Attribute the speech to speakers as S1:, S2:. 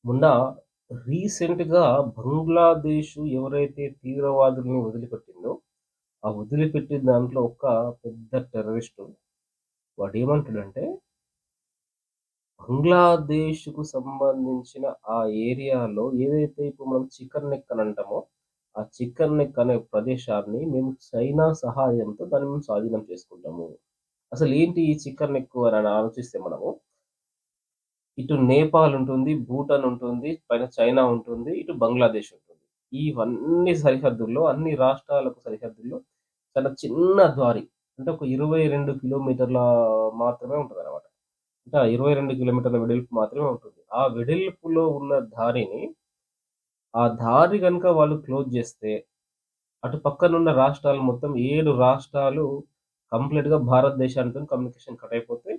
S1: మొన్న రీసెంట్‌గా బంగ్లాదేశ్ ఎవరైతే తీవ్రవాదుల్ని వదిలిపెట్టిందో, ఆ వదిలిపెట్టిన దాంట్లో ఒక పెద్ద టెర్రరిస్టు వాడేమంటాడంటే, బంగ్లాదేశ్‌కు సంబంధించిన ఆ ఏరియాలో ఏదైతే ఇప్పుడు మనం చికెన్ నెక్ అని అంటామో, ఆ చికెన్ నెక్ అనే ప్రదేశాన్ని మేము చైనా సహాయంతో దాన్ని మేము స్వాధీనం చేసుకుంటాము. అసలేంటి ఈ చికెన్ నెక్ అని ఆలోచిస్తే మనము ఇటు నేపాల్ ఉంటుంది, భూటాన్ ఉంటుంది, పైన చైనా ఉంటుంది, ఇటు బంగ్లాదేశ్ ఉంటుంది. ఇవన్నీ సరిహద్దుల్లో అన్ని రాష్ట్రాలకు సరిహద్దుల్లో చాలా చిన్న దారి. అంటే ఒక 22 కిలోమీటర్ల మాత్రమే ఉంటదనమాట. అంటే ఆ 22 కిలోమీటర్ల వెడల్పు మాత్రమే ఉంటుంది. ఆ వెడల్పులో ఉన్న దారిని, ఆ దారి గనుక వాళ్ళు క్లోజ్ జేస్తే, అటు పక్కనున్న రాష్ట్రాలు మొత్తం 7 రాష్ట్రాలు కంప్లీట్‌గా భారతదేశానితోని కమ్యూనికేషన్ కట్ అయిపోతాయి.